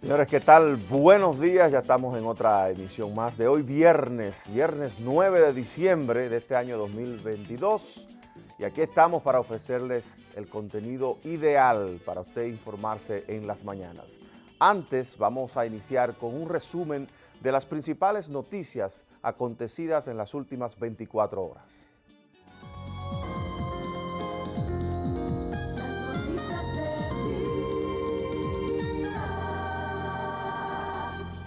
Señores, ¿qué tal? Buenos días, ya estamos en otra emisión más de hoy, viernes 9 de diciembre de este año 2022. Y aquí estamos para ofrecerles el contenido ideal para usted informarse en las mañanas. Antes vamos a iniciar con un resumen de las principales noticias acontecidas en las últimas 24 horas.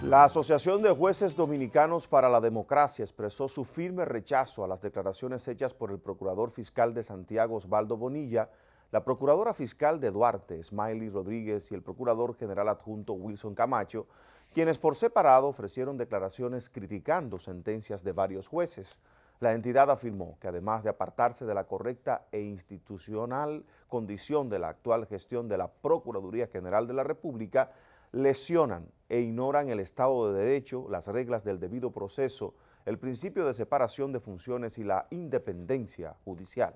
La Asociación de Jueces Dominicanos para la Democracia expresó su firme rechazo a las declaraciones hechas por el Procurador Fiscal de Santiago, Osvaldo Bonilla, la Procuradora Fiscal de Duarte, Smiley Rodríguez, y el Procurador General Adjunto Wilson Camacho, quienes por separado ofrecieron declaraciones criticando sentencias de varios jueces. La entidad afirmó que además de apartarse de la correcta e institucional condición de la actual gestión de la Procuraduría General de la República, lesionan e ignoran el Estado de Derecho, las reglas del debido proceso, el principio de separación de funciones y la independencia judicial.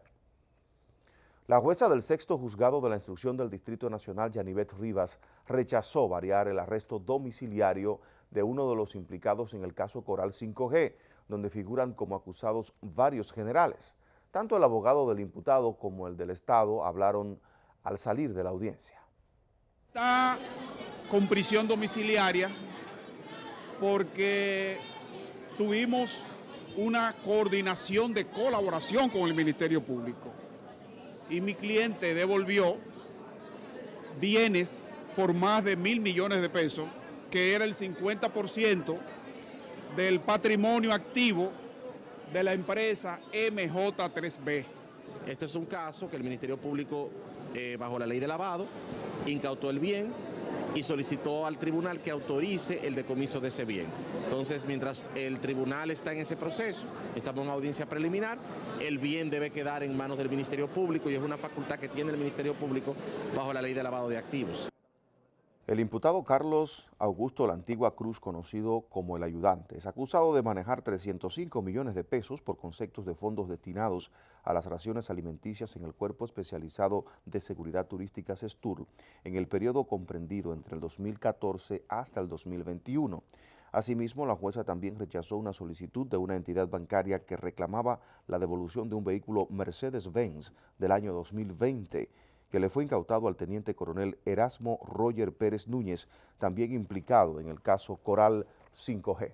La jueza del sexto juzgado de la instrucción del Distrito Nacional, Yanivet Rivas, rechazó variar el arresto domiciliario de uno de los implicados en el caso Coral 5G, donde figuran como acusados varios generales. Tanto el abogado del imputado como el del Estado hablaron al salir de la audiencia. Está con prisión domiciliaria porque tuvimos una coordinación de colaboración con el Ministerio Público y mi cliente devolvió bienes por más de 1.000 millones de pesos, que era el 50% del patrimonio activo de la empresa MJ3B. Este es un caso que el Ministerio Público, bajo la ley de lavado, incautó el bien y solicitó al tribunal que autorice el decomiso de ese bien. Entonces, mientras el tribunal está en ese proceso, estamos en audiencia preliminar, el bien debe quedar en manos del Ministerio Público y es una facultad que tiene el Ministerio Público bajo la ley de lavado de activos. El imputado Carlos Augusto La Antigua Cruz, conocido como el ayudante, es acusado de manejar 305 millones de pesos por conceptos de fondos destinados a las raciones alimenticias en el Cuerpo Especializado de Seguridad Turística SESTUR en el periodo comprendido entre el 2014 hasta el 2021. Asimismo, la jueza también rechazó una solicitud de una entidad bancaria que reclamaba la devolución de un vehículo Mercedes-Benz del año 2020, que le fue incautado al teniente coronel Erasmo Roger Pérez Núñez, también implicado en el caso Coral 5G.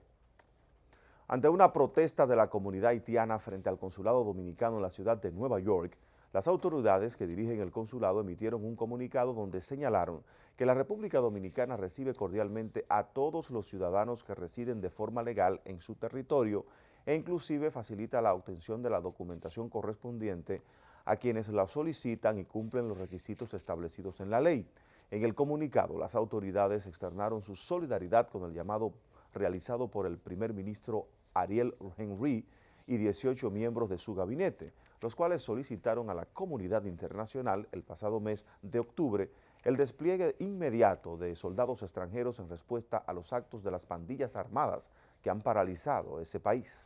Ante una protesta de la comunidad haitiana frente al consulado dominicano en la ciudad de Nueva York, las autoridades que dirigen el consulado emitieron un comunicado donde señalaron que la República Dominicana recibe cordialmente a todos los ciudadanos que residen de forma legal en su territorio e inclusive facilita la obtención de la documentación correspondiente a quienes la solicitan y cumplen los requisitos establecidos en la ley. En el comunicado, las autoridades externaron su solidaridad con el llamado realizado por el primer ministro Ariel Henry y 18 miembros de su gabinete, los cuales solicitaron a la comunidad internacional el pasado mes de octubre el despliegue inmediato de soldados extranjeros en respuesta a los actos de las pandillas armadas que han paralizado ese país.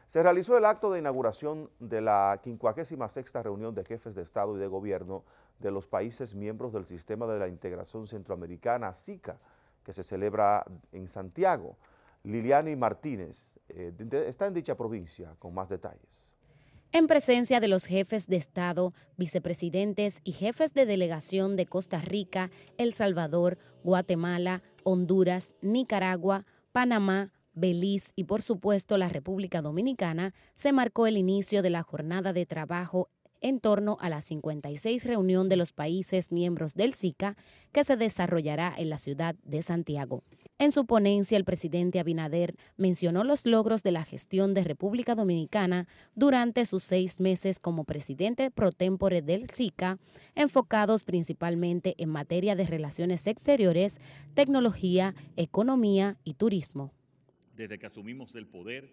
Se realizó el acto de inauguración de la 56ª reunión de jefes de Estado y de Gobierno de los países miembros del Sistema de la Integración Centroamericana, SICA, que se celebra en Santiago. Liliani Martínez está en dicha provincia con más detalles. En presencia de los jefes de Estado, vicepresidentes y jefes de delegación de Costa Rica, El Salvador, Guatemala, Honduras, Nicaragua, Panamá, Belice y por supuesto la República Dominicana, se marcó el inicio de la jornada de trabajo en torno a la 56 reunión de los países miembros del SICA que se desarrollará en la ciudad de Santiago. En su ponencia, el presidente Abinader mencionó los logros de la gestión de República Dominicana durante sus 6 meses como presidente pro tempore del SICA, enfocados principalmente en materia de relaciones exteriores, tecnología, economía y turismo. Desde que asumimos el poder,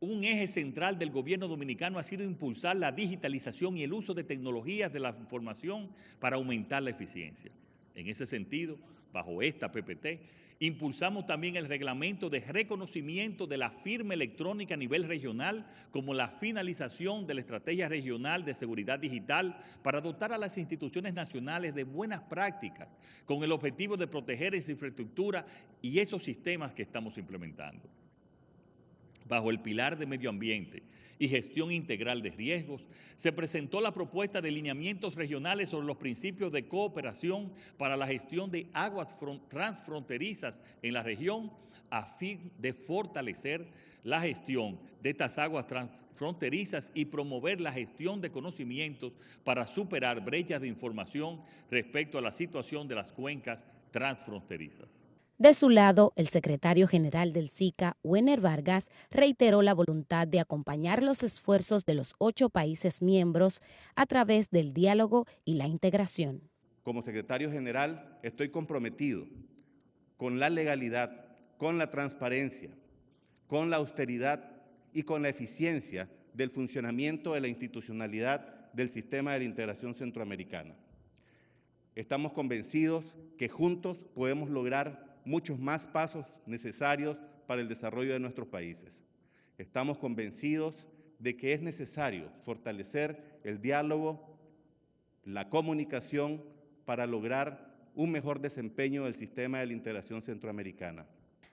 un eje central del gobierno dominicano ha sido impulsar la digitalización y el uso de tecnologías de la información para aumentar la eficiencia. En ese sentido, bajo esta PPT, impulsamos también el reglamento de reconocimiento de la firma electrónica a nivel regional como la finalización de la Estrategia Regional de Seguridad Digital para dotar a las instituciones nacionales de buenas prácticas con el objetivo de proteger esa infraestructura y esos sistemas que estamos implementando. Bajo el pilar de medio ambiente y gestión integral de riesgos, se presentó la propuesta de lineamientos regionales sobre los principios de cooperación para la gestión de aguas transfronterizas en la región a fin de fortalecer la gestión de estas aguas transfronterizas y promover la gestión de conocimientos para superar brechas de información respecto a la situación de las cuencas transfronterizas. De su lado, el secretario general del SICA, Wenner Vargas, reiteró la voluntad de acompañar los esfuerzos de los 8 países miembros a través del diálogo y la integración. Como secretario general, estoy comprometido con la legalidad, con la transparencia, con la austeridad y con la eficiencia del funcionamiento de la institucionalidad del sistema de la integración centroamericana. Estamos convencidos que juntos podemos lograr muchos más pasos necesarios para el desarrollo de nuestros países. Estamos convencidos de que es necesario fortalecer el diálogo, la comunicación para lograr un mejor desempeño del sistema de la integración centroamericana.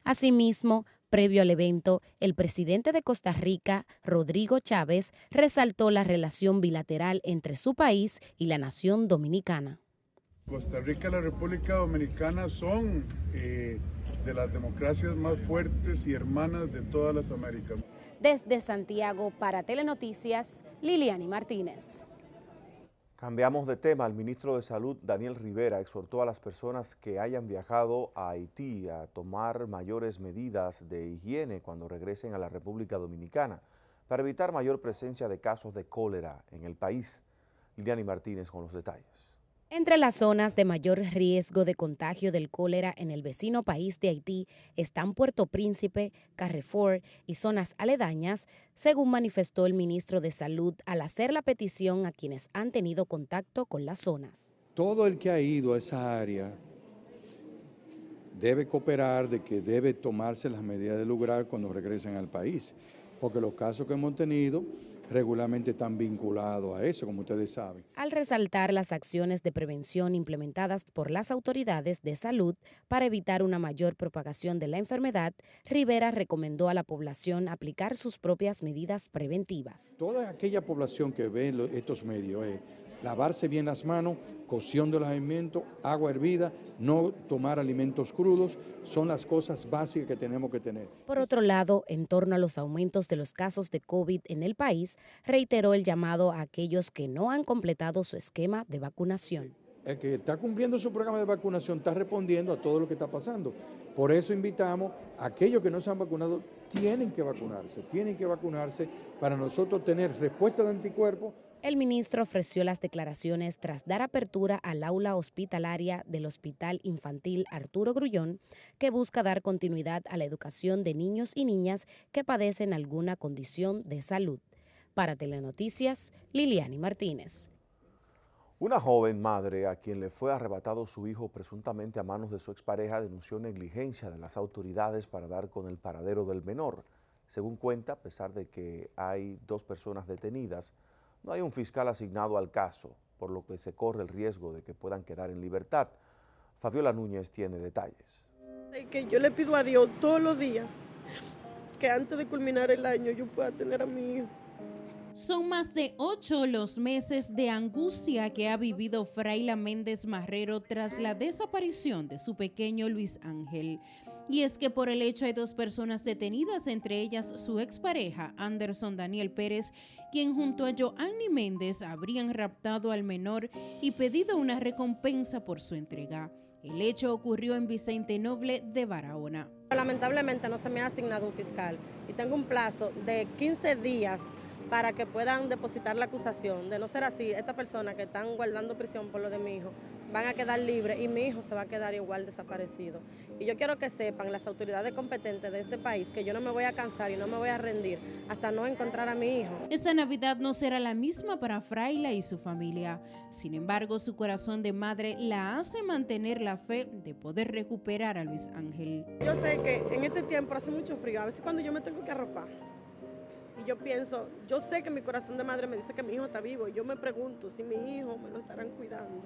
Asimismo, previo al evento, el presidente de Costa Rica, Rodrigo Chávez, resaltó la relación bilateral entre su país y la nación dominicana. Costa Rica y la República Dominicana son de las democracias más fuertes y hermanas de todas las Américas. Desde Santiago para Telenoticias, Liliani Martínez. Cambiamos de tema. El ministro de Salud, Daniel Rivera, exhortó a las personas que hayan viajado a Haití a tomar mayores medidas de higiene cuando regresen a la República Dominicana para evitar mayor presencia de casos de cólera en el país. Liliani Martínez con los detalles. Entre las zonas de mayor riesgo de contagio del cólera en el vecino país de Haití están Puerto Príncipe, Carrefour y zonas aledañas, según manifestó el ministro de Salud al hacer la petición a quienes han tenido contacto con las zonas. Todo el que ha ido a esa área debe cooperar de que debe tomarse las medidas de lugar cuando regresen al país, porque los casos que hemos tenido regularmente están vinculados a eso, como ustedes saben. Al resaltar las acciones de prevención implementadas por las autoridades de salud para evitar una mayor propagación de la enfermedad, Rivera recomendó a la población aplicar sus propias medidas preventivas. Toda aquella población que ve estos medios lavarse bien las manos, cocción de los alimentos, agua hervida, no tomar alimentos crudos, son las cosas básicas que tenemos que tener. Por otro lado, en torno a los aumentos de los casos de COVID en el país, reiteró el llamado a aquellos que no han completado su esquema de vacunación. El que está cumpliendo su programa de vacunación está respondiendo a todo lo que está pasando. Por eso invitamos a aquellos que no se han vacunado, tienen que vacunarse para nosotros tener respuesta de anticuerpos. El ministro ofreció las declaraciones tras dar apertura al aula hospitalaria del Hospital Infantil Arturo Grullón, que busca dar continuidad a la educación de niños y niñas que padecen alguna condición de salud. Para Telenoticias, Liliani Martínez. Una joven madre a quien le fue arrebatado su hijo presuntamente a manos de su expareja denunció negligencia de las autoridades para dar con el paradero del menor. Según cuenta, a pesar de que hay 2 personas detenidas, no hay un fiscal asignado al caso, por lo que se corre el riesgo de que puedan quedar en libertad. Fabiola Núñez tiene detalles. Que yo le pido a Dios todos los días que antes de culminar el año yo pueda tener a mi hijo. Son más de 8 los meses de angustia que ha vivido Frayla Méndez Marrero tras la desaparición de su pequeño Luis Ángel. Y es que por el hecho hay 2 personas detenidas, entre ellas su expareja, Anderson Daniel Pérez, quien junto a Joanny Méndez habrían raptado al menor y pedido una recompensa por su entrega. El hecho ocurrió en Vicente Noble de Barahona. Lamentablemente no se me ha asignado un fiscal y tengo un plazo de 15 días para que puedan depositar la acusación. De no ser así, estas personas que están guardando prisión por lo de mi hijo van a quedar libres y mi hijo se va a quedar igual desaparecido. Y yo quiero que sepan las autoridades competentes de este país que yo no me voy a cansar y no me voy a rendir hasta no encontrar a mi hijo. Esta Navidad no será la misma para Fraila y su familia. Sin embargo, su corazón de madre la hace mantener la fe de poder recuperar a Luis Ángel. Yo sé que en este tiempo hace mucho frío, a veces cuando yo me tengo que arropar, y yo pienso, yo sé que mi corazón de madre me dice que mi hijo está vivo, y yo me pregunto si mi hijo me lo estarán cuidando,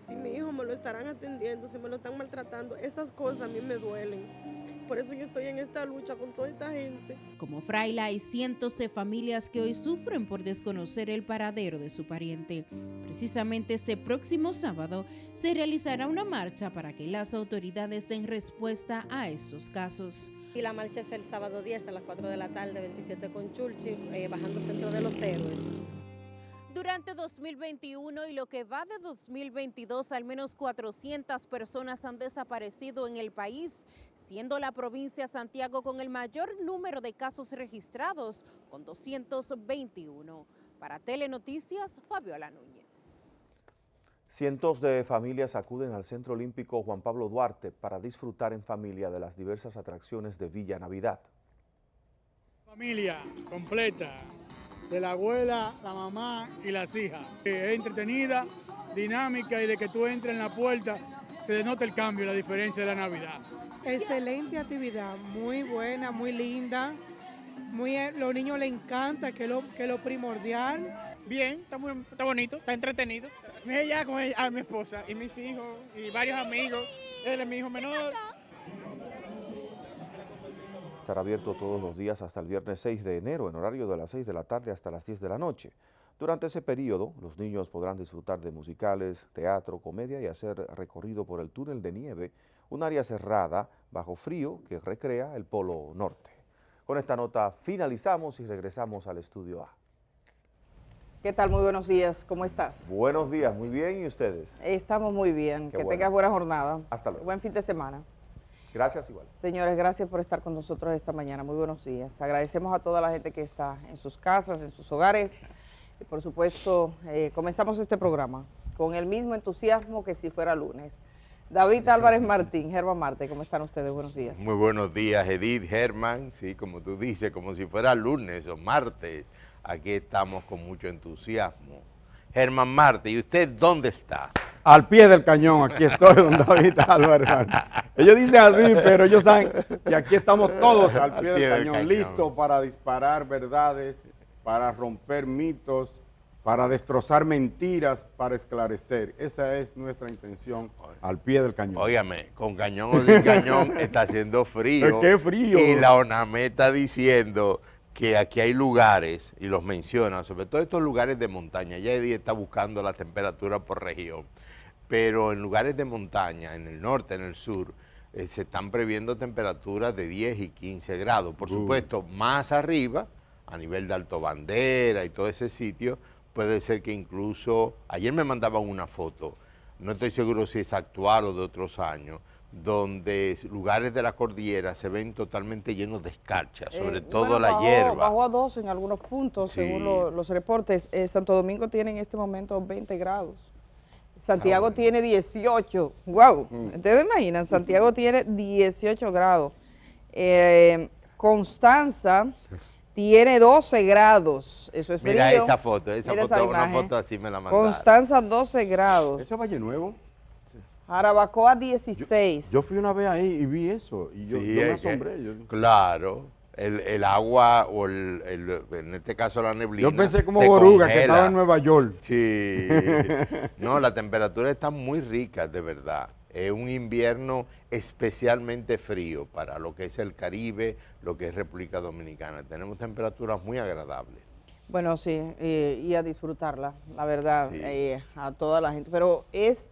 si mi hijo me lo estarán atendiendo, si me lo están maltratando. Esas cosas a mí me duelen. Por eso yo estoy en esta lucha con toda esta gente. Como Fraila, hay cientos de familias que hoy sufren por desconocer el paradero de su pariente. Precisamente este próximo sábado se realizará una marcha para que las autoridades den respuesta a estos casos. Y la marcha es el sábado 10 a las 4 de la tarde, 27 con Churchill, bajando Centro de los Héroes. Durante 2021 y lo que va de 2022, al menos 400 personas han desaparecido en el país, siendo la provincia de Santiago con el mayor número de casos registrados, con 221. Para Telenoticias, Fabiola Núñez. Cientos de familias acuden al Centro Olímpico Juan Pablo Duarte para disfrutar en familia de las diversas atracciones de Villa Navidad. Familia completa, de la abuela, la mamá y las hijas. Es entretenida, dinámica y de que tú entres en la puerta se denota el cambio, la diferencia de la Navidad. Excelente actividad, muy buena, muy linda. Los niños les encanta, que es lo primordial. Bien, está bonito, está entretenido. Me allá con a mi esposa y mis hijos y varios amigos. Él es mi hijo menor. Estará abierto todos los días hasta el viernes 6 de enero en horario de las 6 de la tarde hasta las 10 de la noche. Durante ese periodo, los niños podrán disfrutar de musicales, teatro, comedia y hacer recorrido por el túnel de nieve, un área cerrada bajo frío que recrea el Polo Norte. Con esta nota finalizamos y regresamos al estudio A. ¿Qué tal? Muy buenos días, ¿cómo estás? Buenos días, muy bien, ¿y ustedes? Estamos muy bien, Qué que bueno. tengas buena jornada. Hasta luego. Buen fin de semana. Gracias igual. Señores, gracias por estar con nosotros esta mañana, muy buenos días. Agradecemos a toda la gente que está en sus casas, en sus hogares. Y por supuesto, comenzamos este programa con el mismo entusiasmo que si fuera lunes. David Álvarez Martín, Germán Marte, ¿cómo están ustedes? Buenos días. Muy buenos días, Edith, Germán, sí, como tú dices, como si fuera lunes o martes. Aquí estamos con mucho entusiasmo. Germán Marte, ¿y usted dónde está? Al pie del cañón, aquí estoy, don David Álvarez. Ellos dicen así, pero ellos saben que aquí estamos todos al pie del cañón, listos para disparar verdades, para romper mitos, para destrozar mentiras, para esclarecer. Esa es nuestra intención, al pie del cañón. Óigame, con cañón o sin cañón está haciendo frío. ¡Qué frío! Y la ONAME está diciendo que aquí hay lugares, y los menciona, sobre todo estos lugares de montaña. Ya Edith está buscando la temperatura por región, pero en lugares de montaña, en el norte, en el sur, se están previendo temperaturas de 10 y 15 grados. Por supuesto, más arriba, a nivel de Alto Bandera y todo ese sitio, puede ser que incluso, ayer me mandaban una foto, no estoy seguro si es actual o de otros años, donde lugares de la cordillera se ven totalmente llenos de escarcha, sobre todo la hierba. Bajó a 2 en algunos puntos, Sí. según los reportes. Santo Domingo tiene en este momento 20 grados. Santiago tiene 18. ¡Wow! ¿Ustedes imaginan? Santiago tiene 18 grados. Constanza tiene 12 grados. Eso es frío. Mira esa foto, Mira una imagen. foto así me la mandaron. Constanza 12 grados. ¿Eso es Valle Nuevo? Jarabacoa 16. Yo fui una vez ahí y vi eso, y yo Sí, me es que- asombré. Claro, el agua, o en este caso la neblina. Yo pensé como se Boruga, que congela. estaba en Nueva York. Sí. No, la temperatura está muy rica, de verdad. Es un invierno especialmente frío para lo que es el Caribe, lo que es República Dominicana. Tenemos temperaturas muy agradables. Bueno, sí, y a disfrutarla, la verdad, a toda la gente. Pero es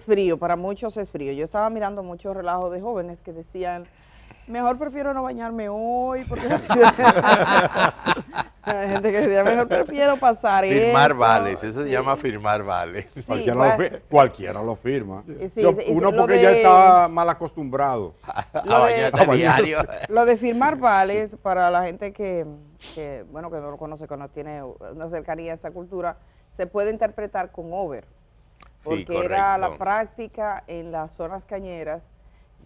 frío, para muchos es frío. Yo estaba mirando muchos relajos de jóvenes que decían, mejor prefiero no bañarme hoy, porque así Hay gente que dice, mejor prefiero pasar firmar eso. vales, eso se llama firmar vales. Sí, cualquiera lo firma. Sí, Uno lo porque de- ya está mal acostumbrado. Lo de firmar vales, para la gente que no lo conoce, que no tiene una cercanía a esa cultura, se puede interpretar con over. Porque era la práctica en las zonas cañeras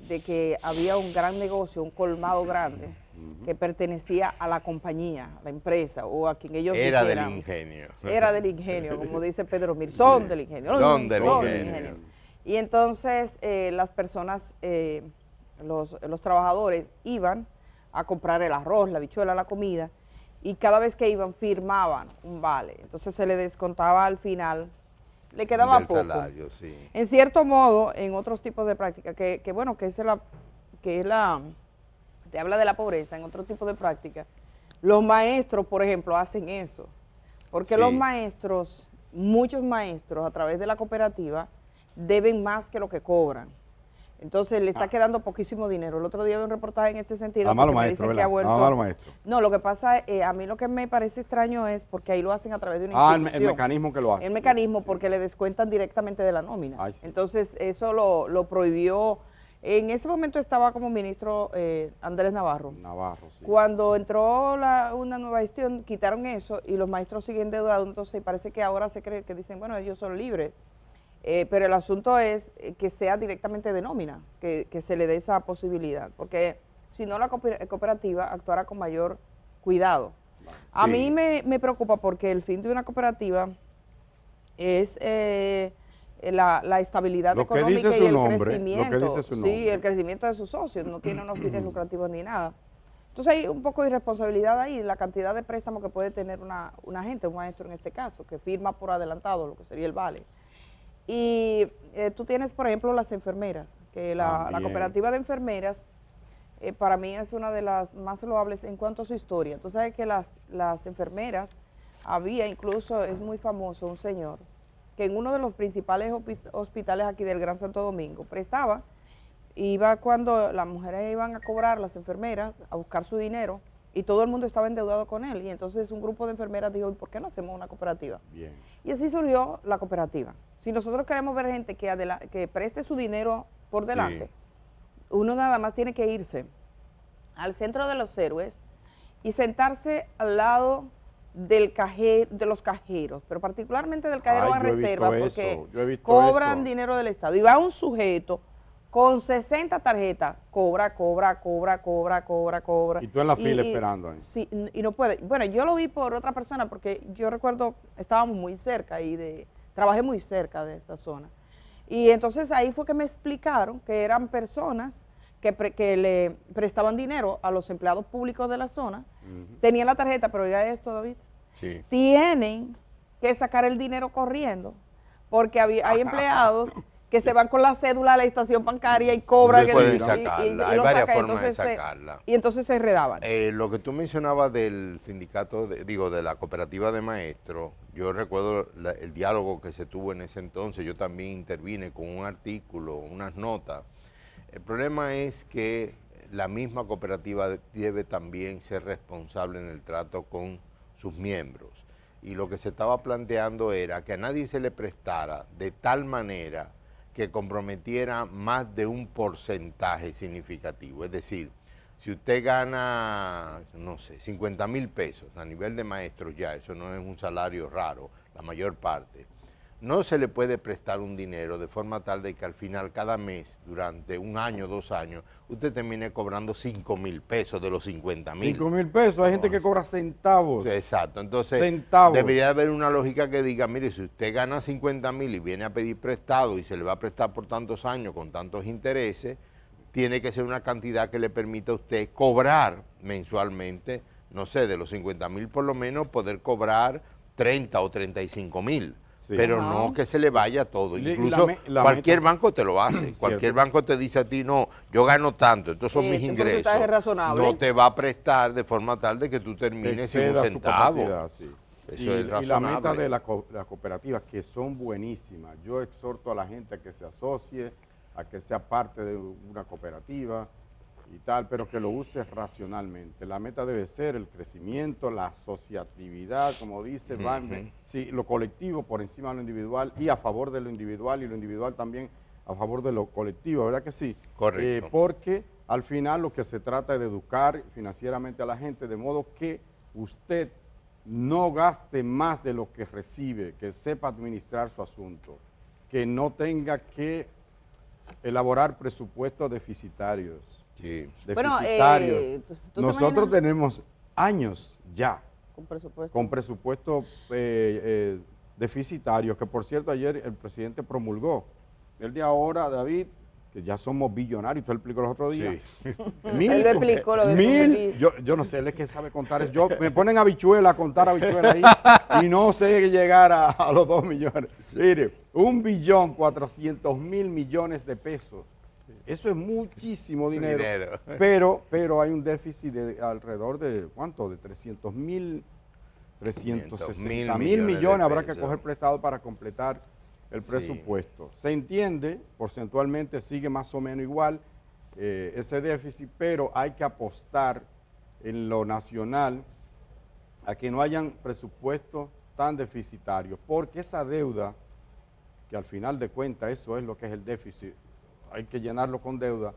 de que había un gran negocio, un colmado grande, que pertenecía a la compañía, a la empresa, o a quien ellos Era dijeran. del ingenio. Era del ingenio, como dice Pedro Mir, son del ingenio. Son del ingenio. Y entonces las personas, los trabajadores iban a comprar el arroz, la habichuela, la comida, y cada vez que iban firmaban un vale. Entonces se le descontaba al final, le quedaba Del poco. salario, sí. En cierto modo, en otros tipos de práctica, que te habla de la pobreza, en otro tipo de práctica, los maestros, por ejemplo, hacen eso. Porque Sí. los maestros, muchos maestros a través de la cooperativa, deben más que lo que cobran. Entonces le está quedando poquísimo dinero. El otro día vi un reportaje en este sentido. Nada más los porque me maestros, dicen que ha ¿verdad? vuelto. Nada más los maestros. No, lo que pasa, a mí lo que me parece extraño es porque ahí lo hacen a través de una El institución. mecanismo que lo hace. El mecanismo, porque le descuentan directamente de la nómina. Ay, sí. Entonces, eso lo prohibió. En ese momento estaba como ministro Andrés Navarro. Sí. Cuando entró una nueva gestión, quitaron eso y los maestros siguen endeudados. Entonces, parece que ahora se cree que dicen, bueno, ellos son libres. Pero el asunto es que sea directamente de nómina, que se le dé esa posibilidad. Porque si no, la cooperativa actuará con mayor cuidado. A mí me preocupa porque el fin de una cooperativa es la estabilidad Lo que económica dice y su el nombre, crecimiento. lo que dice su Sí, nombre. el crecimiento de sus socios, no tiene unos fines lucrativos ni nada. Entonces hay un poco de irresponsabilidad ahí, la cantidad de préstamos que puede tener una gente, un maestro en este caso, que firma por adelantado lo que sería el vale. Y tú tienes, por ejemplo, las enfermeras, que la cooperativa de enfermeras para mí es una de las más loables en cuanto a su historia. Tú sabes que las enfermeras, había incluso, es muy famoso, un señor, que en uno de los principales hospitales aquí del Gran Santo Domingo prestaba, iba cuando las mujeres iban a cobrar, las enfermeras, a buscar su dinero, y todo el mundo estaba endeudado con él. Y entonces un grupo de enfermeras dijo, ¿y por qué no hacemos una cooperativa? Bien. Y así surgió la cooperativa. Si nosotros queremos ver gente que preste su dinero por delante, uno nada más tiene que irse al centro de los héroes y sentarse al lado de los cajeros, pero particularmente del cajero a reserva, porque cobran dinero del Estado. Y va un sujeto con 60 tarjetas, cobra. Y tú en la fila esperando ahí. Sí, y no puede. Bueno, yo lo vi por otra persona, porque yo recuerdo, estábamos muy cerca y trabajé muy cerca de esta zona. Y entonces ahí fue que me explicaron que eran personas que le prestaban dinero a los empleados públicos de la zona, tenían la tarjeta, pero ya esto, David, tienen que sacar el dinero corriendo, porque hay empleados que se van con la cédula a la estación bancaria y cobran Y pueden sacarla, hay varias formas de sacarla. Y entonces se enredaban. Lo que tú mencionabas del sindicato, de la cooperativa de maestros, yo recuerdo el diálogo que se tuvo en ese entonces, yo también intervine con un artículo, unas notas. El problema es que la misma cooperativa debe también ser responsable en el trato con sus miembros. Y lo que se estaba planteando era que a nadie se le prestara de tal manera que comprometiera más de un porcentaje significativo. Es decir, si usted gana, no sé, 50,000 pesos a nivel de maestros ya, eso no es un salario raro, la mayor parte, no se le puede prestar un dinero de forma tal de que al final cada mes, durante un año, 2 años, usted termine cobrando 5,000 pesos de los 50,000. 5,000 pesos, hay gente que cobra centavos. Exacto, entonces centavos. Debería haber una lógica que diga, mire, si usted gana 50,000 y viene a pedir prestado y se le va a prestar por tantos años con tantos intereses, tiene que ser una cantidad que le permita a usted cobrar mensualmente, no sé, de los 50,000 por lo menos poder cobrar 30 o 35,000. Sí. Pero no que se le vaya todo. Incluso cualquier banco te lo hace. Cualquier banco te dice a ti, no, yo gano tanto, estos son mis ingresos. No te va a prestar de forma tal de que tú termines sin un centavo. Eso es razonable. Y la meta de las cooperativas, que son buenísimas. Yo exhorto a la gente a que se asocie, a que sea parte de una cooperativa y tal, pero que lo use racionalmente. La meta debe ser el crecimiento, la asociatividad, como dice, sí, lo colectivo por encima de lo individual y a favor de lo individual, y lo individual también a favor de lo colectivo, ¿verdad que sí? Correcto. Porque al final lo que se trata es de educar financieramente a la gente, de modo que usted no gaste más de lo que recibe, que sepa administrar su asunto, que no tenga que elaborar presupuestos deficitarios. Sí. Deficitarios. ¿tú Nosotros tenemos años ya con presupuestos deficitarios, que por cierto ayer el presidente promulgó. El de ahora, David, que ya somos billonarios, usted lo explicó los otros días. Sí. Él lo explicó, lo de yo no sé, él es que sabe contar. Me ponen habichuelas a contar habichuelas ahí y no sé llegar a los 2 millones. Mire, 1.400.000 millones de pesos. Eso es muchísimo dinero. Pero hay un déficit de alrededor de, ¿cuánto? De 360 mil millones. Habrá que coger prestado para completar el presupuesto. Se entiende, porcentualmente sigue más o menos igual ese déficit, pero hay que apostar en lo nacional a que no hayan presupuestos tan deficitarios, porque esa deuda, que al final de cuentas eso es lo que es el déficit, hay que llenarlo con deuda,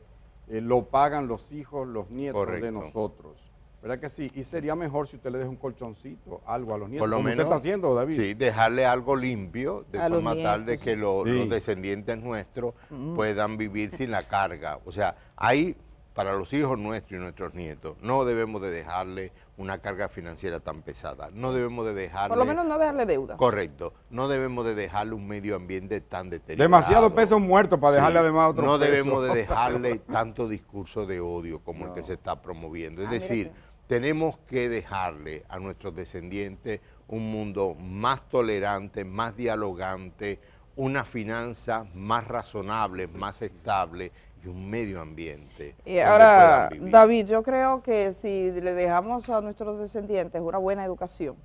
lo pagan los hijos, los nietos de nosotros. ¿Verdad que sí? Y sería mejor si usted le deja un colchoncito, algo a los nietos, por lo como menos, usted está haciendo, David. Sí, dejarle algo limpio, de forma tal de que los Sí. descendientes nuestros puedan vivir sin la carga. O sea, ahí, para los hijos nuestros y nuestros nietos, no debemos de dejarle una carga financiera tan pesada. No debemos de dejarle... Por lo menos no dejarle deuda. Correcto. No debemos de dejarle un medio ambiente tan deteriorado. Demasiado pesos muertos para dejarle además otro No peso. debemos de dejarle tanto discurso de odio como el que se está promoviendo. Es decir, tenemos que dejarle a nuestros descendientes un mundo más tolerante, más dialogante, una finanza más razonable, más estable y un medio ambiente. Y ahora, David, yo creo que si le dejamos a nuestros descendientes una buena educación,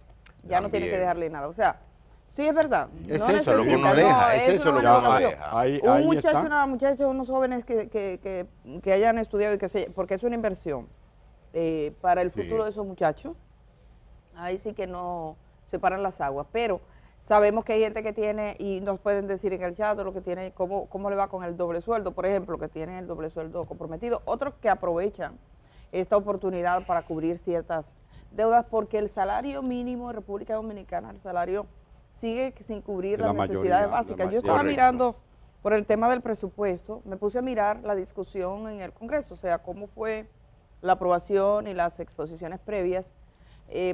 ya no tiene que dejarle nada. O sea, sí es verdad. Es no eso lo que uno deja, es eso lo que uno deja. Un muchacho, una muchacha, unos jóvenes que hayan estudiado y que se, porque es una inversión para el futuro de esos muchachos, ahí sí que no separan las aguas, pero sabemos que hay gente que tiene, y nos pueden decir en el chat lo que tiene, cómo le va con el doble sueldo, por ejemplo, que tiene el doble sueldo comprometido, otros que aprovechan esta oportunidad para cubrir ciertas deudas, porque el salario mínimo en República Dominicana, el salario sigue sin cubrir las necesidades básicas. Yo estaba mirando por el tema del presupuesto, me puse a mirar la discusión en el Congreso, o sea, cómo fue la aprobación y las exposiciones previas,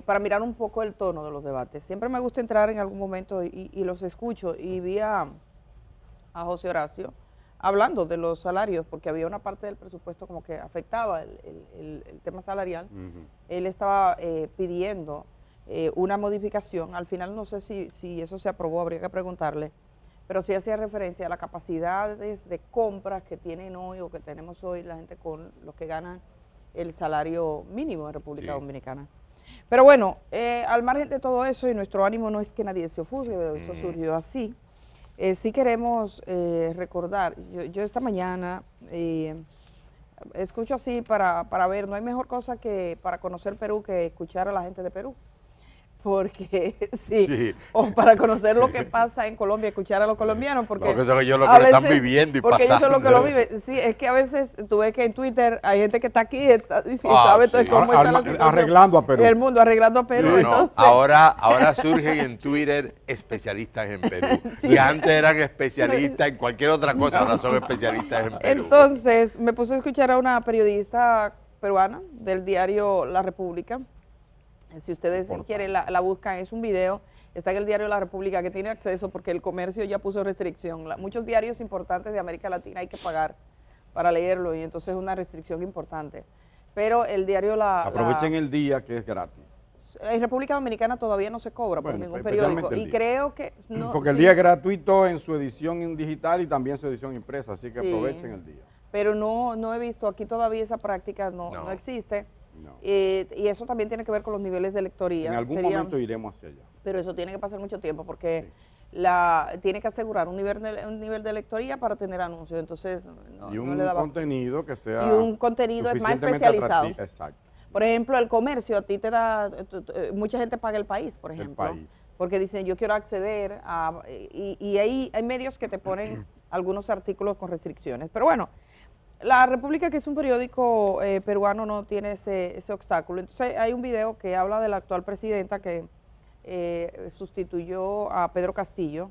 para mirar un poco el tono de los debates. Siempre me gusta entrar en algún momento y los escucho, y vi a José Horacio hablando de los salarios, porque había una parte del presupuesto como que afectaba el tema salarial. Él estaba pidiendo una modificación, al final no sé si eso se aprobó, habría que preguntarle, pero sí hacía referencia a las capacidades de compras que tienen hoy o que tenemos hoy la gente con los que ganan el salario mínimo en República Dominicana. Pero bueno, al margen de todo eso, y nuestro ánimo no es que nadie se ofusque, eso surgió así, sí queremos recordar, yo esta mañana escucho así para ver, no hay mejor cosa que para conocer Perú que escuchar a la gente de Perú. Porque o para conocer lo que pasa en Colombia, escuchar a los colombianos, porque eso es lo que están viviendo y porque pasando. ellos son los que lo viven. Sí, es que a veces tú ves que en Twitter hay gente que está aquí y sabe cómo está la situación. Arreglando a Perú. El mundo arreglando a Perú. Entonces, ahora surgen en Twitter especialistas en Perú. Y antes eran especialistas en cualquier otra cosa, ahora son especialistas en Perú. Entonces me puse a escuchar a una periodista peruana del diario La República. Si ustedes quieren, la buscan, es un video, está en el diario La República, que tiene acceso porque el comercio ya puso restricción. Muchos diarios importantes de América Latina hay que pagar para leerlo, y entonces es una restricción importante. Pero el diario Aprovechen el día, que es gratis. En República Dominicana todavía no se cobra por ningún periódico, y creo que... No, porque el día es gratuito en su edición digital y también su edición impresa, así que aprovechen el día. Pero no he visto, aquí todavía esa práctica no existe. Y eso también tiene que ver con los niveles de lectoría. En algún momento iremos hacia allá. Pero eso tiene que pasar mucho tiempo, porque tiene que asegurar un nivel de lectoría para tener anuncios. Entonces, y un no le daba. Contenido que sea. Y un contenido es más especializado. Exacto. Por ejemplo, el comercio, a ti te da, mucha gente paga El País, por ejemplo. El País. Porque dicen, yo quiero acceder a, y hay medios que te ponen algunos artículos con restricciones. Pero bueno, La República, que es un periódico peruano, no tiene ese obstáculo. Entonces hay un video que habla de la actual presidenta que sustituyó a Pedro Castillo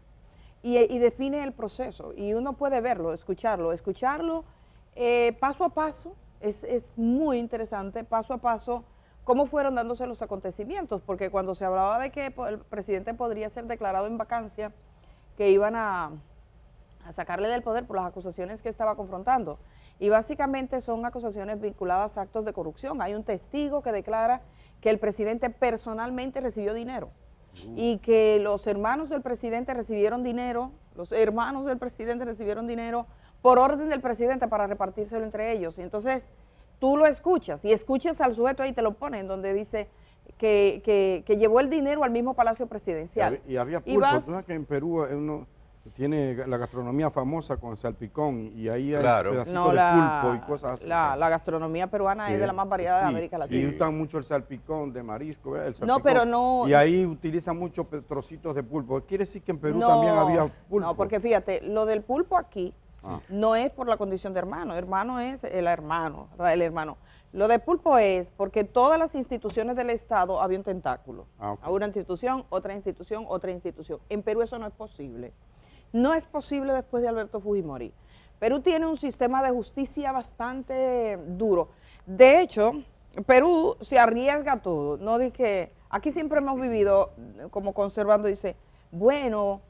y define el proceso. Y uno puede verlo, escucharlo paso a paso. Es muy interesante, paso a paso, cómo fueron dándose los acontecimientos, porque cuando se hablaba de que el presidente podría ser declarado en vacancia, que iban a sacarle del poder por las acusaciones que estaba confrontando. Y básicamente son acusaciones vinculadas a actos de corrupción. Hay un testigo que declara que el presidente personalmente recibió dinero y que los hermanos del presidente recibieron dinero, por orden del presidente para repartírselo entre ellos. Y entonces tú lo escuchas y escuchas al sujeto ahí, te lo ponen, donde dice que llevó el dinero al mismo Palacio Presidencial. Y había pulpo. Tú sabes que en Perú uno tiene la gastronomía famosa con salpicón y ahí hay pedacitos de pulpo y cosas así. La gastronomía peruana es de la más variada de América Latina. Y usan mucho el salpicón de marisco, el salpicón, no, pero no. Y ahí utilizan muchos trocitos de pulpo. ¿Quiere decir que en Perú también había pulpo? No, porque fíjate, lo del pulpo aquí no es por la condición de hermano. Hermano es el hermano. Lo de pulpo es porque todas las instituciones del Estado había un tentáculo. A una institución, otra institución, otra institución. En Perú eso no es posible. No es posible después de Alberto Fujimori. Perú tiene un sistema de justicia bastante duro. De hecho, Perú se arriesga a todo. No dije, aquí siempre hemos vivido como conservando, dice, bueno,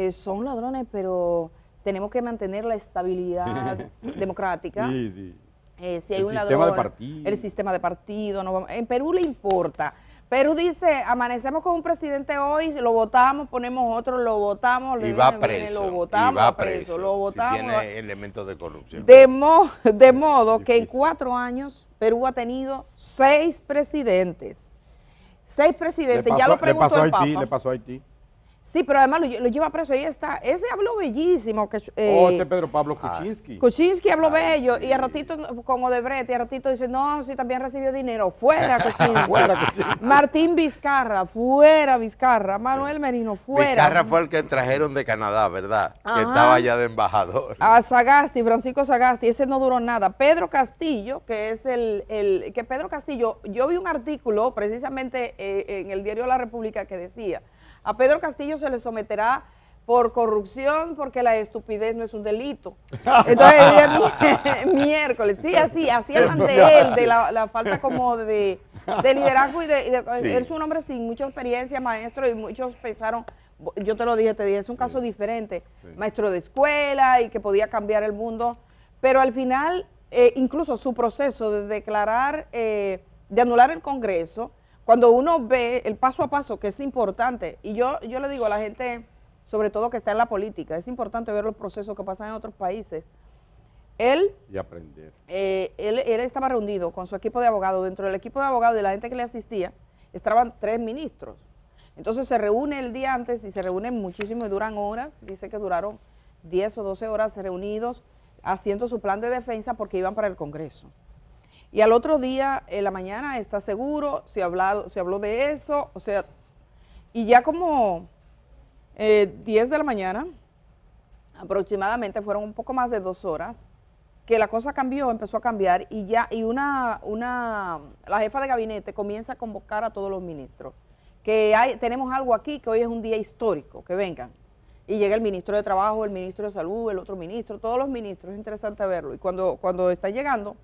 son ladrones, pero tenemos que mantener la estabilidad democrática. Sí. Si hay un ladrón, el sistema de partido. No, en Perú le importa. Perú dice, amanecemos con un presidente hoy, lo votamos, ponemos otro, lo votamos, y va preso, lo votamos, va preso, lo votamos. Si tiene elementos de corrupción. De modo que en 4 años Perú ha tenido 6 presidentes. 6 presidentes, ya lo preguntó el Papa. Le pasó a Haití. Sí, pero además lo lleva preso, ahí está. Ese habló bellísimo. Ese Pedro Pablo Kuczynski. Kuczynski habló bello, y a ratito con Odebrecht, y a ratito dice, no, sí, también recibió dinero. Fuera Kuczynski. Martín Vizcarra, fuera Vizcarra. Manuel Merino, fuera. Vizcarra fue el que trajeron de Canadá, ¿verdad? Que estaba ya de embajador. A Sagasti, Francisco Sagasti, ese no duró nada. Pedro Castillo, que es Pedro Castillo, yo vi un artículo precisamente en el diario La República que decía, a Pedro Castillo se le someterá por corrupción porque la estupidez no es un delito. Entonces, miércoles, sí, así hablan de él, de la falta como de liderazgo y es un hombre sin mucha experiencia, maestro, y muchos pensaron, yo te dije, es un caso diferente, maestro de escuela y que podía cambiar el mundo, pero al final, incluso su proceso de declarar, de anular el Congreso, cuando uno ve el paso a paso, que es importante, y yo le digo a la gente, sobre todo que está en la política, es importante ver los procesos que pasan en otros países. Y aprender. Él estaba reunido con su equipo de abogados. Dentro del equipo de abogados y la gente que le asistía, estaban 3 ministros. Entonces se reúne el día antes y se reúnen muchísimo y duran horas. Dice que duraron 10 o 12 horas reunidos haciendo su plan de defensa porque iban para el Congreso. Y al otro día, en la mañana, ¿está seguro? Se habló de eso, o sea, y ya como 10 de la mañana, aproximadamente, fueron un poco más de 2 horas, que la cosa cambió, empezó a cambiar, y la jefa de gabinete comienza a convocar a todos los ministros, tenemos algo aquí, que hoy es un día histórico, que vengan. Y llega el ministro de Trabajo, el ministro de Salud, el otro ministro, todos los ministros, es interesante verlo. Y cuando está llegando,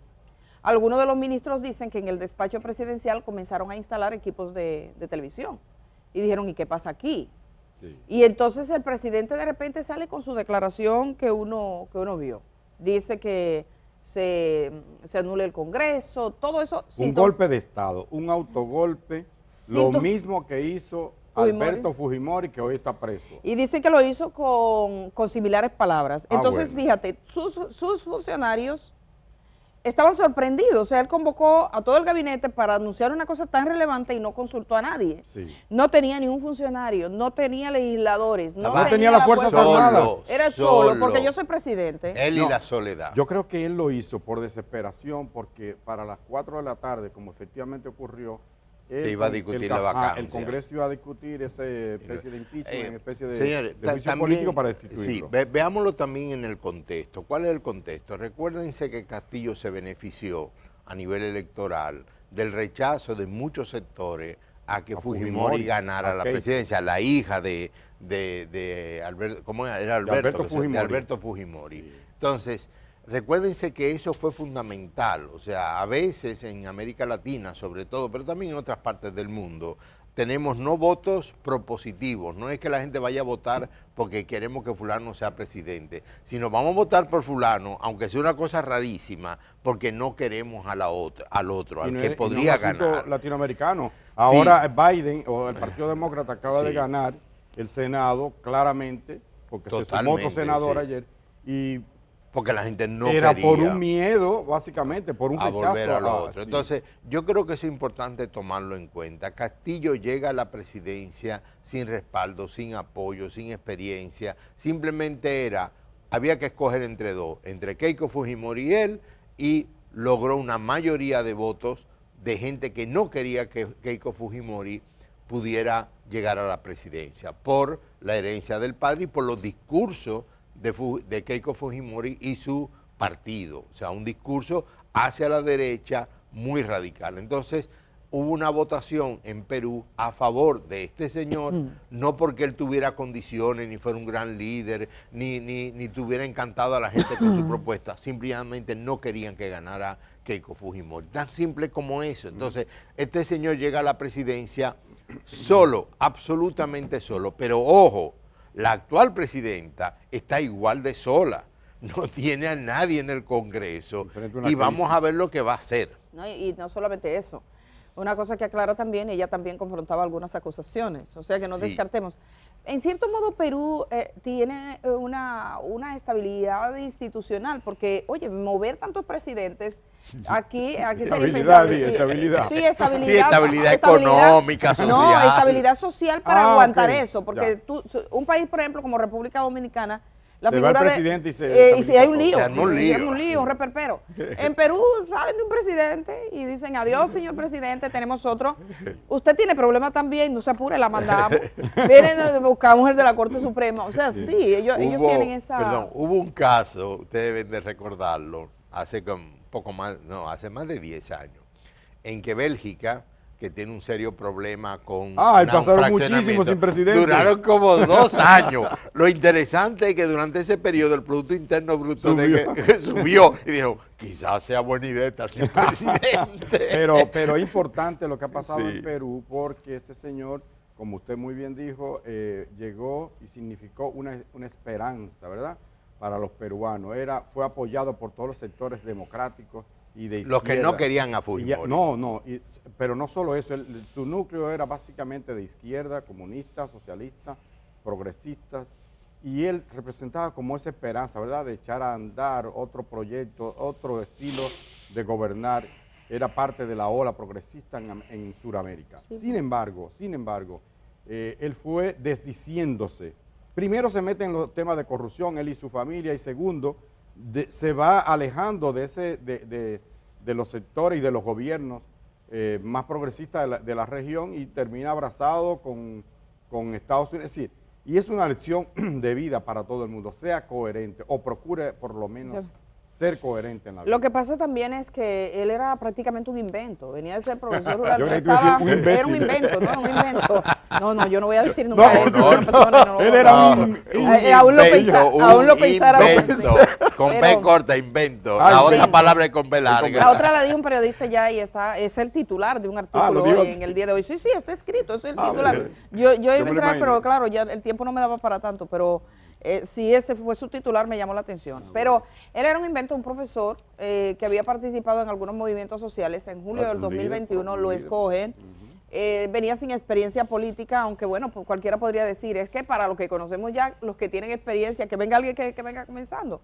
algunos de los ministros dicen que en el despacho presidencial comenzaron a instalar equipos de televisión. Y dijeron, ¿y qué pasa aquí? Sí. Y entonces el presidente de repente sale con su declaración que uno vio. Dice que se anule el Congreso, todo eso. Un golpe de Estado, un autogolpe, lo mismo que hizo Alberto Fujimori, que hoy está preso. Y dice que lo hizo con similares palabras. Entonces, fíjate, sus funcionarios estaban sorprendidos. O sea, él convocó a todo el gabinete para anunciar una cosa tan relevante y no consultó a nadie. Sí. No tenía ni un funcionario, no tenía legisladores, no tenía las Fuerzas Armadas. Era solo, porque yo soy presidente. Él y la soledad. Yo creo que él lo hizo por desesperación, porque para las 4 de la tarde, como efectivamente ocurrió, que iba a discutir la vacancia. El Congreso iba a discutir esa especie de impeachment, especie de, señores, de juicio también, político para destituirlo. Sí, veámoslo también en el contexto. ¿Cuál es el contexto? Recuérdense que Castillo se benefició a nivel electoral del rechazo de muchos sectores a que Fujimori ganara la presidencia, la hija de Alberto, ¿cómo era? Alberto Fujimori. Entonces, recuérdense que eso fue fundamental, o sea, a veces en América Latina sobre todo, pero también en otras partes del mundo, tenemos no votos propositivos, no es que la gente vaya a votar porque queremos que fulano sea presidente, sino vamos a votar por fulano, aunque sea una cosa rarísima, porque no queremos al otro, al que podría ganar. Latinoamericano. Ahora Biden o el Partido Demócrata acaba de ganar el Senado claramente, porque se sumó otro senador ayer, y porque la gente no era quería por un miedo, básicamente, por un rechazo volver a lo otro. Sí. Entonces, yo creo que es importante tomarlo en cuenta. Castillo llega a la presidencia sin respaldo, sin apoyo, sin experiencia. Simplemente había que escoger entre dos, entre Keiko Fujimori y él, y logró una mayoría de votos de gente que no quería que Keiko Fujimori pudiera llegar a la presidencia, por la herencia del padre y por los discursos de Keiko Fujimori y su partido, o sea, un discurso hacia la derecha muy radical. Entonces, hubo una votación en Perú a favor de este señor, no porque él tuviera condiciones, ni fuera un gran líder, ni tuviera encantado a la gente con su propuesta, simplemente no querían que ganara Keiko Fujimori, tan simple como eso. Entonces, este señor llega a la presidencia solo, absolutamente solo, pero ojo, la actual presidenta está igual de sola, no tiene a nadie en el Congreso y vamos a ver lo que va a hacer. No, y no solamente eso, una cosa que aclara también, ella también confrontaba algunas acusaciones, o sea que no descartemos. En cierto modo Perú tiene una estabilidad institucional, porque, oye, mover tantos presidentes, aquí sería impensable. Estabilidad. Sí, estabilidad económica, social. No, estabilidad social para aguantar eso, porque un país, por ejemplo, como República Dominicana, la figura presidente y si hay un lío, un reperpero. En Perú salen de un presidente y dicen, adiós, señor presidente, tenemos otro. Usted tiene problemas también, no se apure, la mandamos. Vienen, buscamos el de la Corte Suprema. O sea, sí, ellos tienen esa... Perdón, hubo un caso, ustedes deben de recordarlo, hace más de 10 años, en que Bélgica, que tiene un serio problema con pasaron muchísimo sin presidente. Duraron como 2 años. Lo interesante es que durante ese periodo el Producto Interno Bruto subió y dijo, quizás sea buena idea estar sin presidente. Pero es importante lo que ha pasado en Perú, porque este señor, como usted muy bien dijo, llegó y significó una esperanza, ¿verdad?, para los peruanos. Fue apoyado por todos los sectores democráticos y de izquierda. Los que no querían a Fujimori. Pero no solo eso, su núcleo era básicamente de izquierda, comunista, socialista, progresista, y él representaba como esa esperanza, ¿verdad?, de echar a andar otro proyecto, otro estilo de gobernar. Era parte de la ola progresista en Sudamérica. Sí. Sin embargo, él fue desdiciéndose. Primero se mete en los temas de corrupción, él y su familia, y segundo, se va alejando de los sectores y de los gobiernos más progresistas de la región, y termina abrazado con Estados Unidos. Es decir, y es una lección de vida para todo el mundo, sea coherente o procure por lo menos ser coherente en la vida. Lo que pasa también es que él era prácticamente un invento, venía de ser profesor rural, era un invento, no, un invento. No, yo no voy a decir nunca eso. Él era aún lo pensara. Con B corta, invento. La otra palabra es con B larga. La otra la dijo un periodista ya y es el titular de un artículo hoy, en el día de hoy. Sí, está escrito, es el titular. Yo iba a entrar, pero claro, ya el tiempo no me daba para tanto, pero... si ese fue su titular, me llamó la atención. Pero él era un invento, un profesor que había participado en algunos movimientos sociales. En julio del 2021 lo escogen. Venía sin experiencia política, aunque bueno, pues cualquiera podría decir, es que para los que conocemos ya, los que tienen experiencia, que venga alguien que venga comenzando.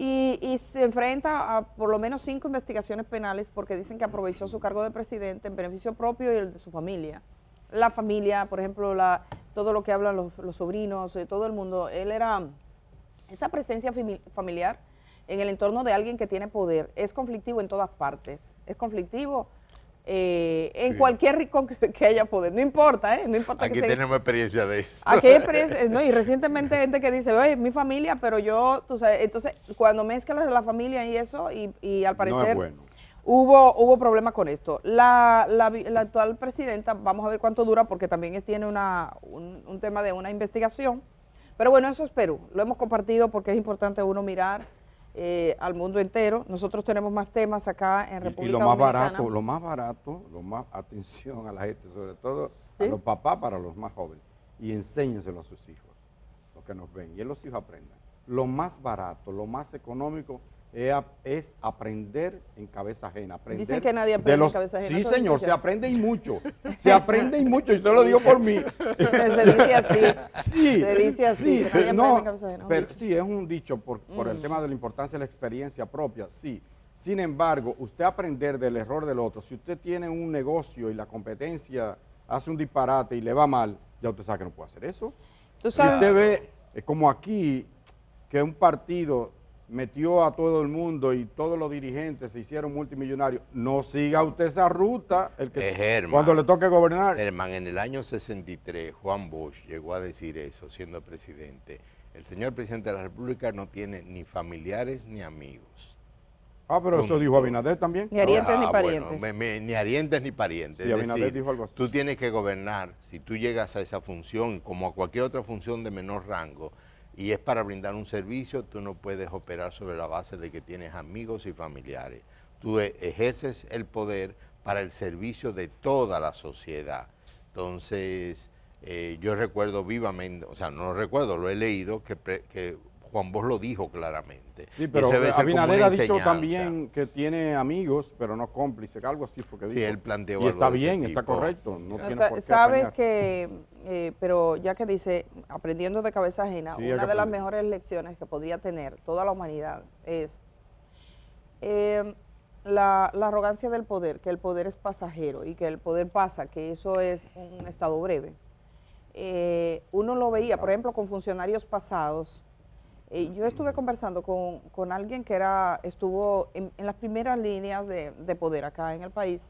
y se enfrenta a por lo menos 5 investigaciones penales porque dicen que aprovechó su cargo de presidente en beneficio propio y el de su familia. La familia, por ejemplo, todo lo que hablan los sobrinos, todo el mundo, él era esa presencia familiar en el entorno de alguien que tiene poder. Es conflictivo en todas partes, es conflictivo en cualquier rincón que haya poder, no importa, no importa. Aquí tenemos experiencia de eso. Aquí hay experiencia, no, y recientemente gente que dice, oye, mi familia, pero yo, tú sabes, entonces cuando mezclas de la familia y eso, y al parecer no es bueno. hubo problemas con esto. La actual presidenta, vamos a ver cuánto dura, porque también tiene un tema de una investigación, pero bueno, eso es Perú, lo hemos compartido porque es importante uno mirar al mundo entero. Nosotros tenemos más temas acá en República Dominicana. Lo más barato, atención a la gente, sobre todo a los papás para los más jóvenes, y enséñenselo a sus hijos, los que nos ven, y los hijos aprendan. Lo más barato, lo más económico es aprender en cabeza ajena. Aprender. Dicen que nadie aprende en cabeza ajena. Sí, señor, se aprende y mucho. Se aprende y mucho, y yo lo digo por mí. Se dice así. Sí. Se dice así. Sí, que nadie aprende en cabeza ajena. Pero, sí, es un dicho por el tema de la importancia de la experiencia propia, sí. Sin embargo, usted aprender del error del otro, si usted tiene un negocio y la competencia hace un disparate y le va mal, ya usted sabe que no puede hacer eso. ¿Tú sabes? Si usted ve, como aquí, que un partido metió a todo el mundo y todos los dirigentes se hicieron multimillonarios, no siga usted esa ruta cuando le toque gobernar. Germán, en el año 63, Juan Bosch llegó a decir eso, siendo presidente. El señor presidente de la República no tiene ni familiares ni amigos. Ah, pero eso dijo Abinader también. Ni arientes ni parientes. Bueno, ni arientes ni parientes. Sí, es Abinader decir, dijo algo así. Tú tienes que gobernar, si tú llegas a esa función, como a cualquier otra función de menor rango, y es para brindar un servicio, tú no puedes operar sobre la base de que tienes amigos y familiares. Tú ejerces el poder para el servicio de toda la sociedad. Entonces, yo recuerdo vivamente, o sea, no lo recuerdo, lo he leído, que Juan Bosch lo dijo claramente. Sí, pero Abinader ha dicho también que tiene amigos, pero no cómplices, algo así fue que dijo. Sí, él planteó y está algo de bien, ese está tipo. correcto. No tiene por qué Sabes apañar. que, pero ya que dice, aprendiendo de cabeza ajena, Sí, una de las mejores lecciones que podría tener toda la humanidad es la arrogancia del poder, que el poder es pasajero y que el poder pasa, que eso es un estado breve. Uno lo veía, por ejemplo, con funcionarios pasados. Yo estuve conversando con alguien que estuvo en las primeras líneas de poder acá en el país,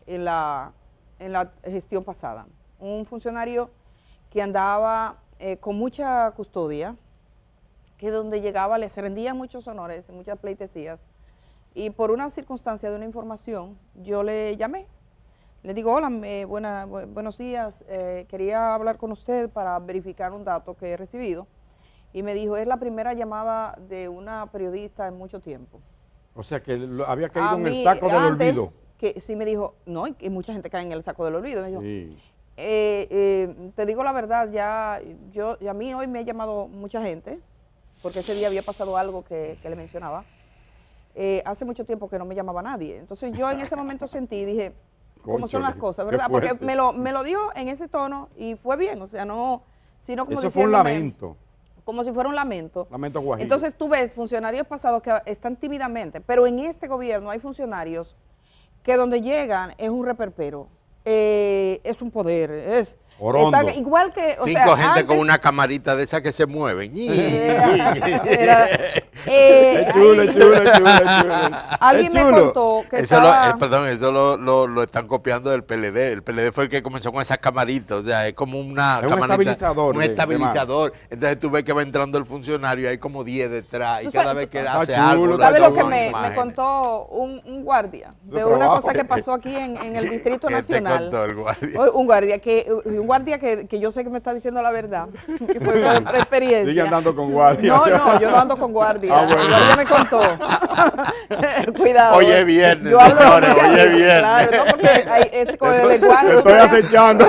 en la gestión pasada. Un funcionario que andaba con mucha custodia, que donde llegaba le se rendían muchos honores, muchas pleitesías, y por una circunstancia de una información, yo le llamé. Le digo, hola, buenos días, quería hablar con usted para verificar un dato que he recibido. Y me dijo, es la primera llamada de una periodista en mucho tiempo. O sea, que había caído en el saco del olvido. Que sí me dijo, no, y mucha gente cae en el saco del olvido. Me dijo, sí. Te digo la verdad, y a mí hoy me ha llamado mucha gente, porque ese día había pasado algo que le mencionaba. Hace mucho tiempo que no me llamaba nadie. Entonces yo en ese momento sentí, dije, ¿cómo son las cosas, verdad? Porque me lo dijo en ese tono y fue bien, o sea, no, sino como eso fue un lamento. Como si fuera un lamento. Lamento guajillo. Entonces tú ves funcionarios pasados que están tímidamente, pero en este gobierno hay funcionarios que donde llegan es un reperpero, es un poder, es igual que, o Cinco gente antes, con una camarita de esas que se mueven. Chulo. Alguien me contó que eso lo están copiando del PLD. El PLD fue el que comenzó con esas camaritas, o sea, es como una camarita, un estabilizador. Un estabilizador. Entonces tú ves que va entrando el funcionario y hay como 10 detrás y cada vez que hace algo. ¿Sabes lo que me contó un guardia de una cosa que pasó aquí en el Distrito Nacional? ¿Qué te contó el guardia? Un guardia que yo sé que me está diciendo la verdad, que fue por experiencia. Sigue andando con guardia. No, yo no ando con guardia. El guardia me contó. Cuidado. Oye, viernes, yo hablo oye, viernes. Claro, no, porque con el lenguaje. Estoy acechando.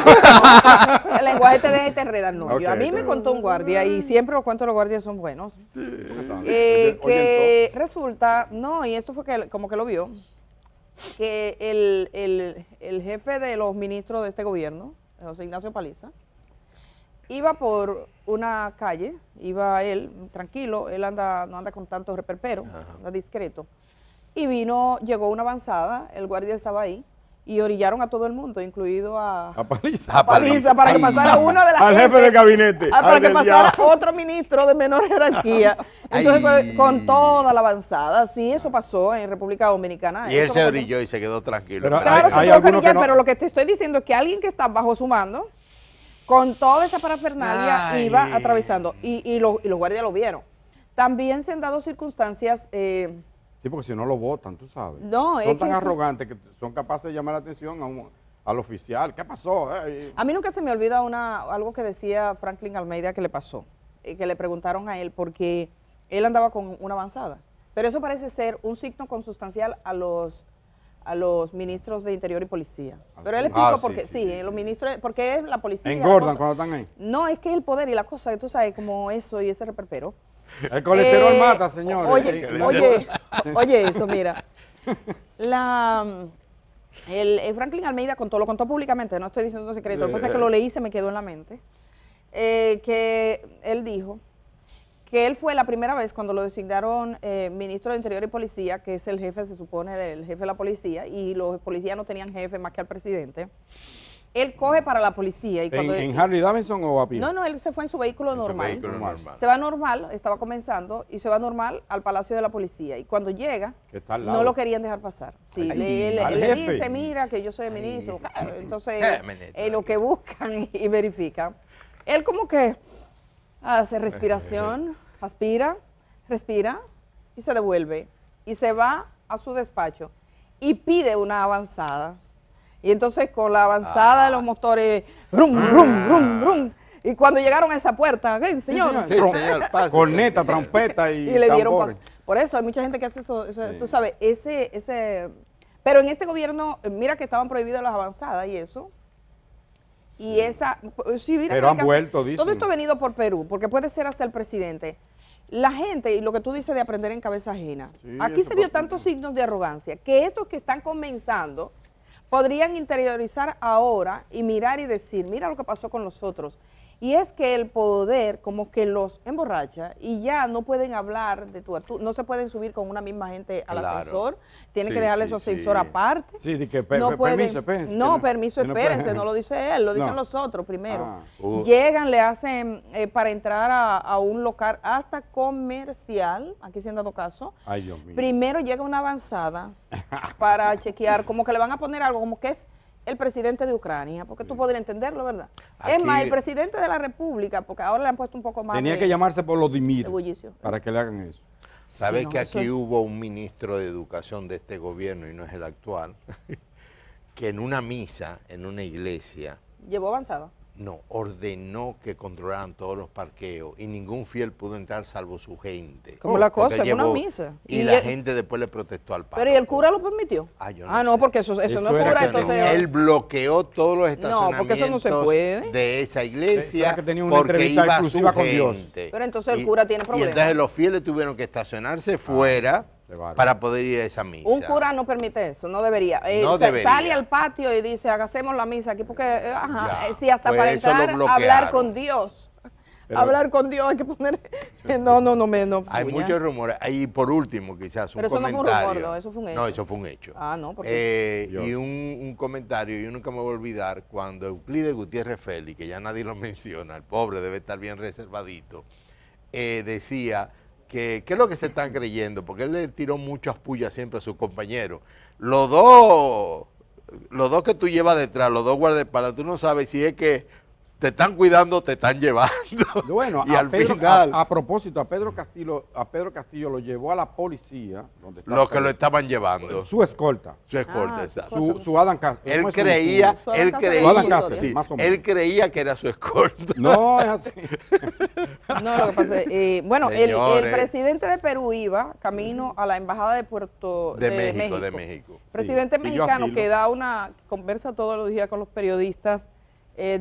El lenguaje te deja y te enredan. No, Okay, a mí me contó un guardia y siempre los cuentos de los guardias son buenos. Que resulta, y esto fue que como que lo vio, que el jefe de los ministros de este gobierno, José Ignacio Paliza, iba por una calle, iba él tranquilo, él no anda con tanto reperpero, anda discreto. Y llegó una avanzada, el guardia estaba ahí, y orillaron a todo el mundo, incluido a Paliza, para que pasara uno de las al jefe de gabinete. Para que pasara otro ministro de menor jerarquía. Entonces, con toda la avanzada, sí, eso pasó en República Dominicana. Y él se orilló y se quedó tranquilo. Pero claro, se tuvo que orillar, pero lo que te estoy diciendo es que alguien que está bajo su mando, con toda esa parafernalia, iba atravesando, y los guardias lo vieron. También se han dado circunstancias... Sí, porque si no lo votan, tú sabes. No, son tan arrogantes que son capaces de llamar la atención al oficial. ¿Qué pasó? A mí nunca se me olvida algo que decía Franklin Almeida que le pasó, que le preguntaron a él porque él andaba con una avanzada. Pero eso parece ser un signo consustancial a los ministros de Interior y Policía. Pero él explicó por qué. Sí, los ministros, porque es la policía. ¿Engordan cuando están ahí? No, es que el poder y la cosa, que tú sabes, como eso y ese reperpero. El colesterol mata, señores. Oye, eso, mira. Franklin Almeida lo contó públicamente, no estoy diciendo un secreto, lo que pasa es que lo leí y se me quedó en la mente, que él dijo que él fue la primera vez cuando lo designaron ministro de Interior y Policía, que es el jefe, se supone, del jefe de la policía, y los policías no tenían jefe más que al presidente. Él coge para la policía. Y cuando ¿En Harley Davidson o a pie? No, él se fue en su vehículo normal. Se va normal, estaba comenzando, y se va normal al Palacio de la Policía. Y cuando llega, no lo querían dejar pasar. Sí, le dice, mira, que yo soy el ministro. Entonces, lo que buscan y verifican. Él como que hace respiración, aspira, respira, y se devuelve. Y se va a su despacho y pide una avanzada. Y entonces con la avanzada de los motores, brum, brum, brum, brum. Y cuando llegaron a esa puerta, ¿qué, señor? Sí, señor, corneta, trompeta y le dieron paso. Por eso hay mucha gente que hace eso, tú sabes, pero en este gobierno, mira que estaban prohibidas las avanzadas y eso. Y mira, pero han vuelto, dicen. Todo esto ha venido por Perú, porque puede ser hasta el presidente. La gente, y lo que tú dices de aprender en cabeza ajena, aquí se vio tantos signos de arrogancia, que estos que están comenzando podrían interiorizar ahora y mirar y decir, mira lo que pasó con los otros. Y es que el poder como que los emborracha y ya no pueden hablar de tú a tú, no se pueden subir con una misma gente al ascensor, tienen que dejarle su ascensor aparte. Sí, de que permiso, espérense. No, permiso, espérense, no lo dice él, lo dicen los otros primero. Llegan, le hacen para entrar a un local hasta comercial, aquí se han dado caso. Ay, Dios mío. Primero llega una avanzada para chequear, como que le van a poner algo, como que es el presidente de Ucrania, porque tú podrías entenderlo, ¿verdad? Aquí, es más, el presidente de la República, porque ahora le han puesto un poco más tenía que llamarse Volodymyr para que le hagan eso. ¿Sabes que aquí hubo un ministro de Educación de este gobierno, y no es el actual, que en una misa, en una iglesia... ¿Llevó avanzada? No, ordenó que controlaran todos los parqueos y ningún fiel pudo entrar salvo su gente. Como la cosa, en una misa. Y la gente después le protestó al párroco. ¿Pero y el cura lo permitió? No, porque eso no es cura, entonces... Él bloqueó todos los estacionamientos no, porque eso no se puede. De esa iglesia que tenía una porque iba exclusiva su con Dios. gente. Pero entonces el cura tiene problemas. Y entonces los fieles tuvieron que estacionarse fuera para poder ir a esa misa. Un cura no permite eso, no debería. Sale al patio y dice, hagamos la misa aquí, porque si hasta pues para entrar a hablar con Dios. Pero, hablar con Dios hay que poner... No. Hay muchos rumores. Y por último, quizás, pero un comentario. Pero eso no fue un rumor, eso fue un hecho. No, eso fue un hecho. No, porque... y un comentario, yo nunca me voy a olvidar, cuando Euclides Gutiérrez Félix, que ya nadie lo menciona, el pobre debe estar bien reservadito, decía... ¿Qué es lo que se están creyendo? Porque él le tiró muchas pullas siempre a sus compañeros. Los dos que tú llevas detrás, los dos guardaespaldas, tú no sabes si es que te están cuidando o te están llevando. Bueno, y a propósito, a Pedro Castillo lo llevó a la policía. Donde los que lo estaban llevando. Su escolta. Su escolta, exacto. Su Adam Castro. Él creía que era su escolta. No, es así. No, lo que pasa es, bueno, el presidente de Perú iba camino a la embajada de México. Presidente mexicano que conversa todos los días con los periodistas.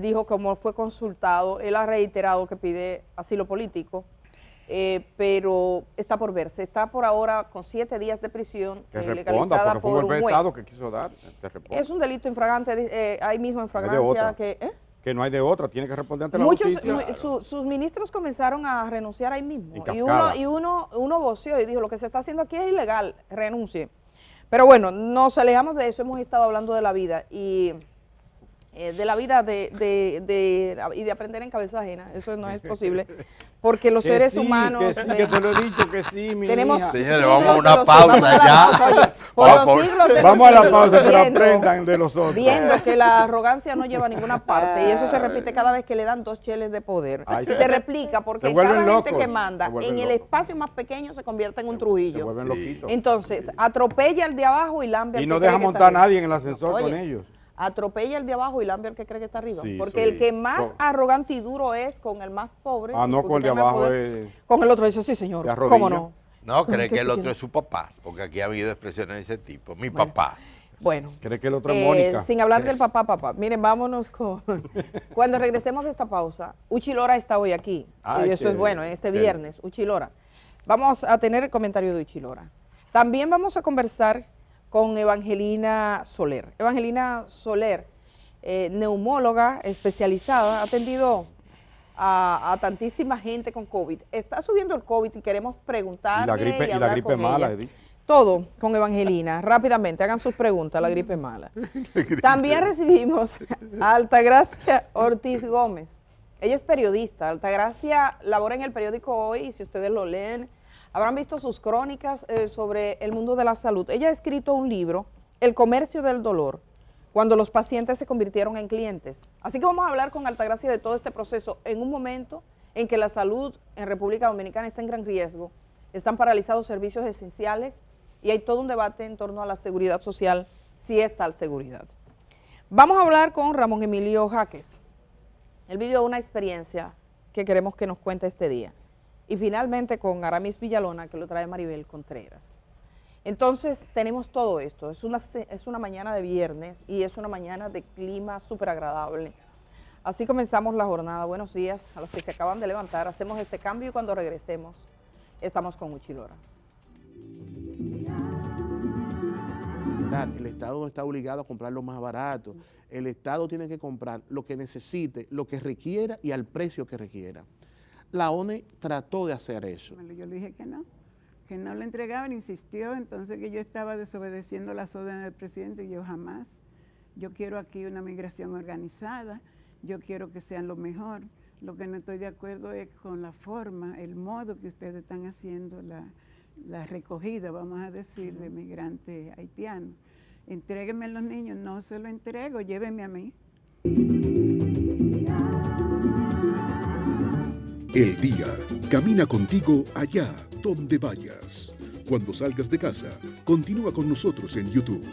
Dijo como fue consultado, él ha reiterado que pide asilo político, pero está por verse, está por ahora con 7 días de prisión legalizada por un juez. Que quiso dar, es un delito infragante, ahí mismo en fragancia que... que no hay de otra, tiene que responder ante la Muchos, justicia. sus ministros comenzaron a renunciar ahí mismo. En Y cascada. uno voceó y dijo, lo que se está haciendo aquí es ilegal, renuncie. Pero bueno, nos alejamos de eso, hemos estado hablando de la vida y de la vida y de aprender en cabeza ajena. Eso no es posible, porque los Que seres sí, humanos... que sí, que te lo he dicho, que sí, mi tenemos hija. Señores, vamos a una pausa ya. Vamos a la pausa, pero aprendan de los otros. Viendo que la arrogancia no lleva a ninguna parte y eso se repite cada vez que le dan 2 cheles de poder. Ay, Y sí. se replica porque Se vuelven cada gente locos, que manda se vuelven en el locos. espacio más pequeño se convierte en un Trujillo. Se vuelven loquitos. Entonces, atropella al de abajo y lambia al Y que no cree deja que está montar a arriba. nadie en el ascensor Oye, con ellos. atropella al de abajo y lambia al que cree que está arriba. Sí, porque sí. el que más arrogante y duro es con el más pobre. Ah, no, porque con el de tiene más abajo poder. es... Con el otro dice, sí, señor. Se arrodilla. ¿Cómo no? No, cree ¿Qué que el se otro quiere? es su papá, porque aquí ha habido expresiones de ese tipo. Mi papá. Bueno. ¿Cree que el otro es Mónica? Sin hablar del papá. Miren, vámonos con... Cuando regresemos de esta pausa, Uchi Lora está hoy aquí. Ay, y eso es bueno, este qué viernes, Uchi Lora. Vamos a tener el comentario de Uchi Lora. También vamos a conversar con Evangelina Soler. Evangelina Soler, neumóloga especializada, ha atendido a tantísima gente con COVID. Está subiendo el COVID y queremos preguntarle Y la hablar gripe con mala, ella. Edith. Todo con Evangelina, rápidamente, hagan sus preguntas, la gripe mala. También recibimos a Altagracia Ortiz Gómez. Ella es periodista. Altagracia labora en el periódico Hoy, y si ustedes lo leen, habrán visto sus crónicas sobre el mundo de la salud. Ella ha escrito un libro, El comercio del dolor, cuando los pacientes se convirtieron en clientes. Así que vamos a hablar con Altagracia de todo este proceso en un momento en que la salud en República Dominicana está en gran riesgo, están paralizados servicios esenciales y hay todo un debate en torno a la seguridad social, si es tal seguridad. Vamos a hablar con Ramón Emilio Jaques. Él vivió una experiencia que queremos que nos cuente este día. Y finalmente con Aramis Villalona, que lo trae Maribel Contreras. Entonces tenemos todo esto, es una mañana de viernes y es una mañana de clima súper agradable. Así comenzamos la jornada. Buenos días a los que se acaban de levantar. Hacemos este cambio y cuando regresemos estamos con Uchi Lora. El Estado no está obligado a comprar lo más barato. El Estado tiene que comprar lo que necesite, lo que requiera y al precio que requiera. La ONE trató de hacer eso. Yo le dije que no le entregaban, insistió, entonces que yo estaba desobedeciendo las órdenes del presidente y yo jamás. Yo quiero aquí una migración organizada, yo quiero que sean lo mejor. Lo que no estoy de acuerdo es con la forma, el modo que ustedes están haciendo la recogida, vamos a decir, de migrantes haitianos. Entréguenme a los niños, no se lo entrego, llévenme a mí. El día camina contigo allá donde vayas. Cuando salgas de casa, continúa con nosotros en YouTube.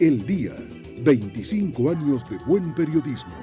El día, 25 años de buen periodismo.